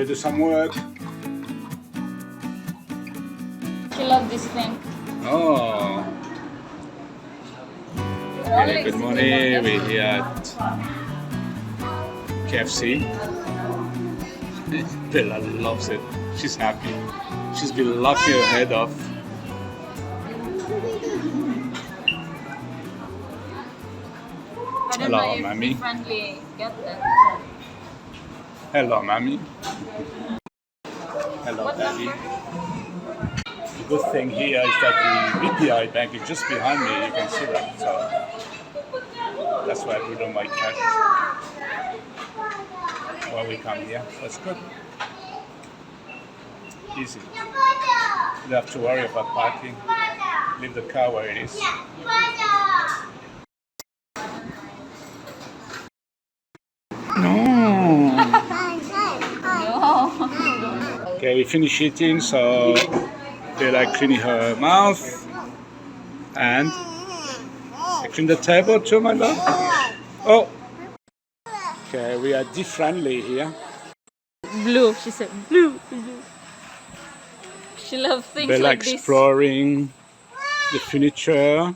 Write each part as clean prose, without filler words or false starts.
gotta do some work. She loves this thing. Oh. Okay, good morning. We're here at KFC. Bella loves it. She's happy. She's been laughing her head off. I don't Hello, know if mommy. friendly get that. Hello, mommy. Hello, What daddy. number? The good thing here is that the BPI bank is just behind me. You can see that. So that's why we don't like cash when we come here. So it's good. Easy. You don't have to worry about parking. Leave the car where it is. No. No. Okay, we finish eating, so they like cleaning her mouth. And I clean the table too, my love. Oh. Okay, we are friendly here. Blue. She said blue. Blue. She loves things They like like this. exploring the furniture.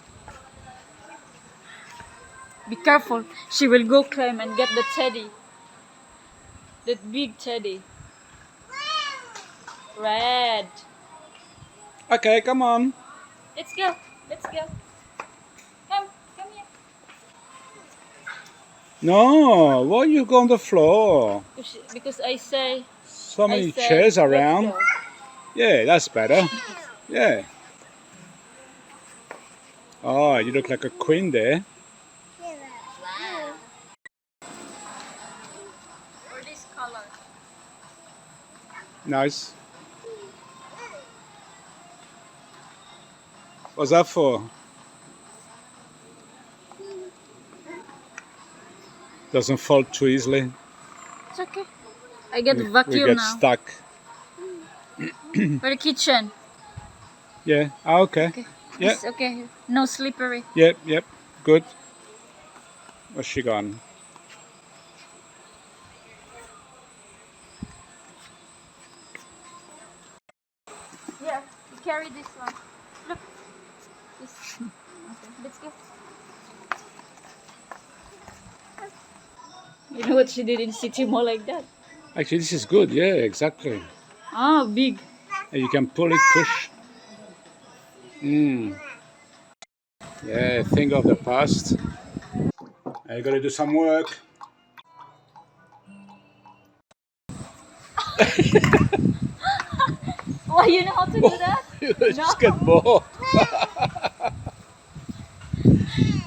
Be careful. She will go climb and get the teddy. That big teddy. Red. Okay, come on. Let's go. Let's go. Come here. No, why you go on the floor? Because I say. So many chairs let's around. go. Yeah, that's better. Yeah. Oh, you look like a queen there. Or this color. Nice. What's that for? Doesn't fall too easily. It's okay. I get We vacuum get now. stuck. For the kitchen. Yeah. Ah, okay. Okay. Yeah. It's okay. No slippery. Yep. Yep. Good. Where's she gone? Yeah. You carry this one. Look. This. Okay. Let's go. You know what she did in City Mall like that? Actually, this is good. Yeah, exactly. Ah, big. And you can pull it, push. Yeah, think of the past. I gotta do some work. Why you know how to do that? You just get bored.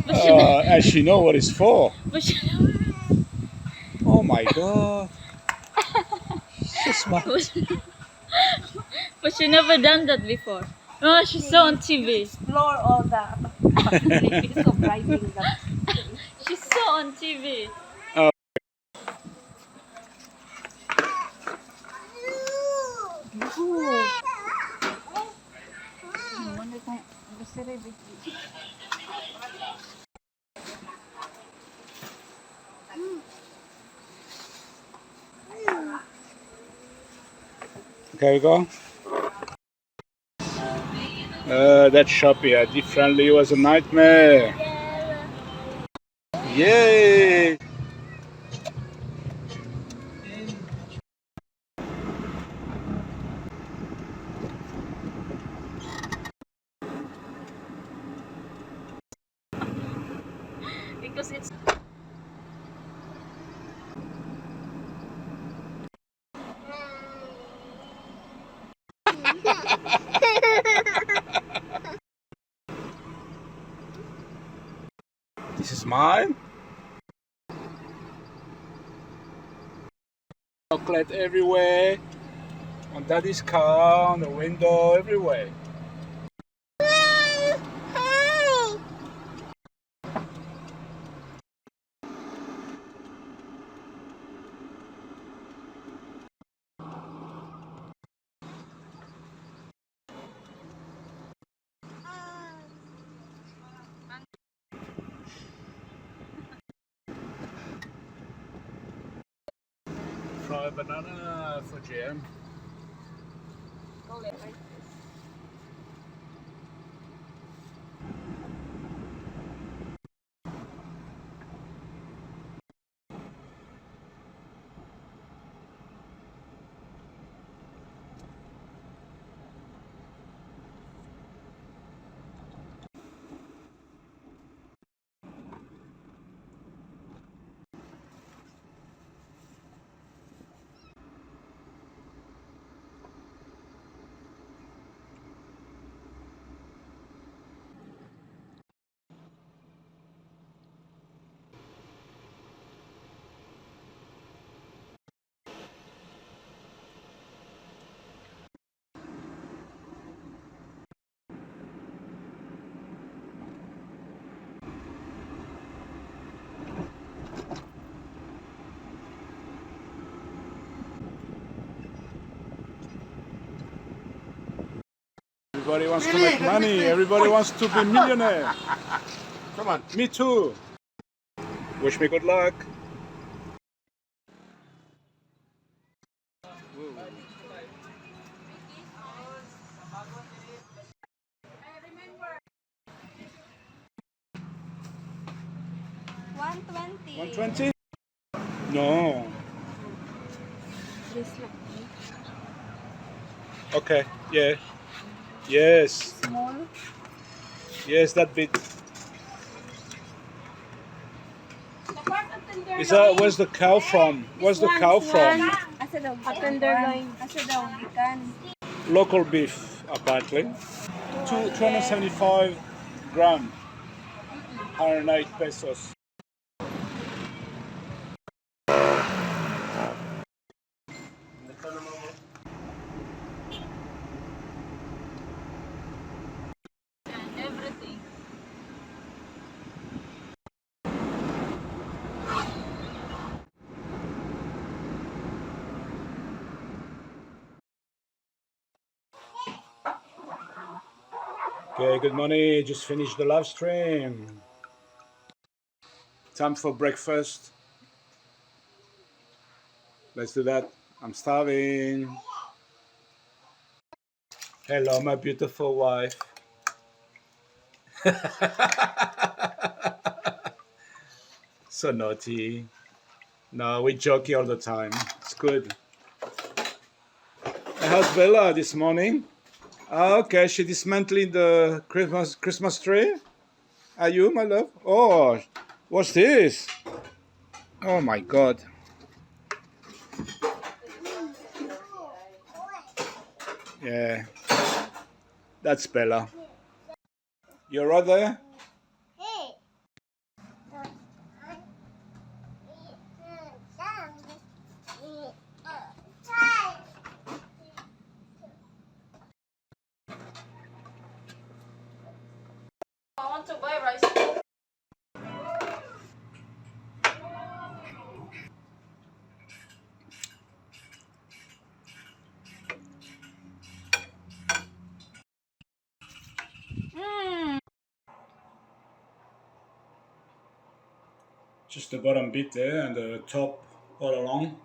But she, As she know what it's for. but she, Oh my god. So smart. but she never done that before. Oh, she saw on TV. Explore all the possibilities of riding the. She saw on TV. Okay, go. That shop here, differently, was a nightmare. Yay! Because it's This is mine. Chocolate everywhere. On daddy's car, on the window, everywhere. try a banana for jam. Go left, right? Everybody wants to make money. Everybody wants to be millionaire. Come on. Me too. Wish me good luck. $120. 120? No. This lang. Okay. Yeah. Yes. Small. Yes, that bit. Is that? Where's the cow from? Where's the cow from? Asa daw? Tenderloin. Asa daw? Ikan. Local beef, apparently. 275 gram. 108 pesos. Everything. Okay, good morning. Just finished the live stream. Time for breakfast. Let's do that. I'm starving. Hello, my beautiful wife. So naughty. No, we joke all the time. It's good. How's Bella this morning? Okay, she dismantling the Christmas tree. Are you, my love? Oh, what's this? Oh my God. Yeah, that's Bella. You're right there? I want to buy rice. Just the bottom bit there and the top all along.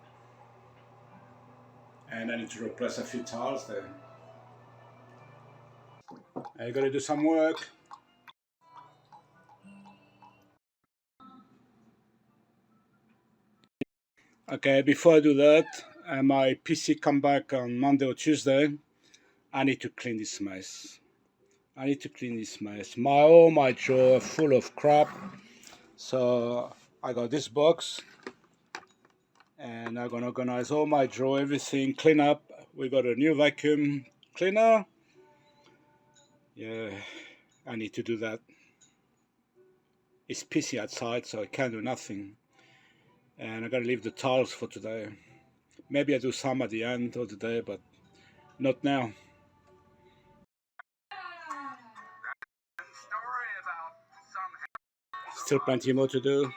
And I need to replace a few tiles there. I gotta do some work. Okay, before I do that, my PC come back on Monday or Tuesday. I need to clean this mess. My drawer full of crap. So I got this box and I'm gonna organize all my drawer, everything, clean up. We got a new vacuum cleaner. Yeah, I need to do that. It's pissy outside, so I can't do nothing. And I gotta leave the tiles for today. Maybe I do some at the end of the day, but not now. Still plenty more to do.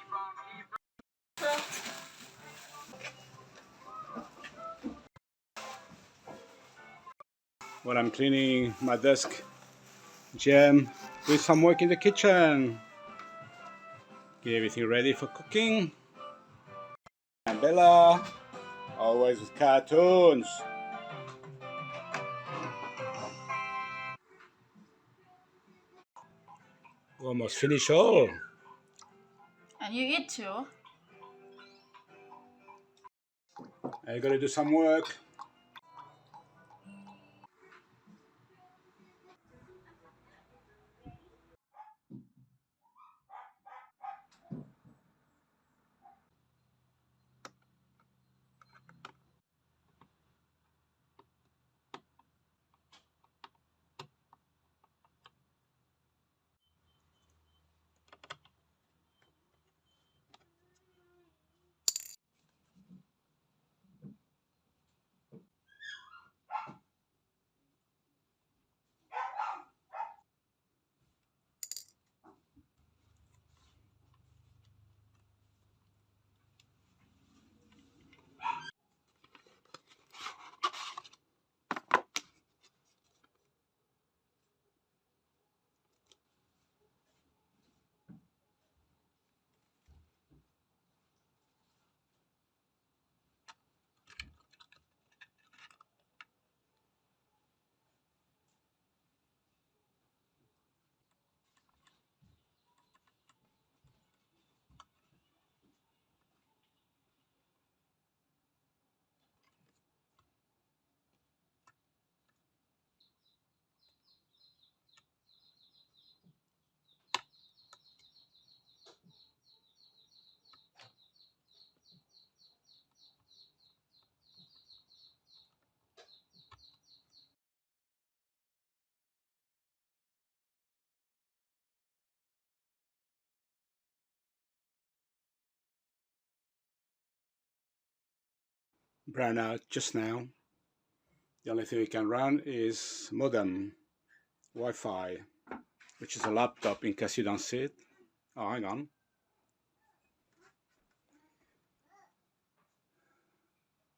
While I'm cleaning my desk, Jem, do some work in the kitchen. Get everything ready for cooking. And Bella, Always with cartoons. Almost finished all. And you eat too? I gotta do some work. Brown out just now. The only thing we can run is modem Wi-Fi, which is a laptop in case you don't see it. Oh, hang on.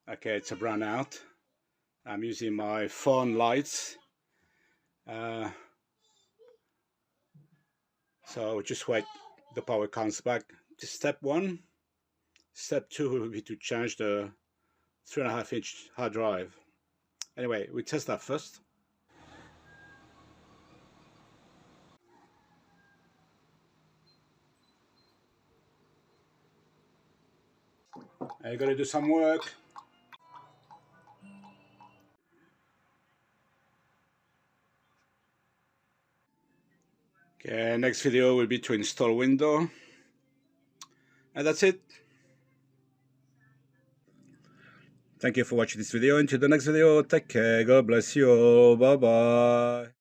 Okay, it's a brown out. I'm using my phone lights. So just wait, the power comes back. This step one. Step two will be to change the 3.5-inch hard drive. Anyway, we test that first. I gotta do some work. Okay, next video will be to install window. And that's it. Thank you for watching this video. Until the next video, take care. God bless you all. Bye bye.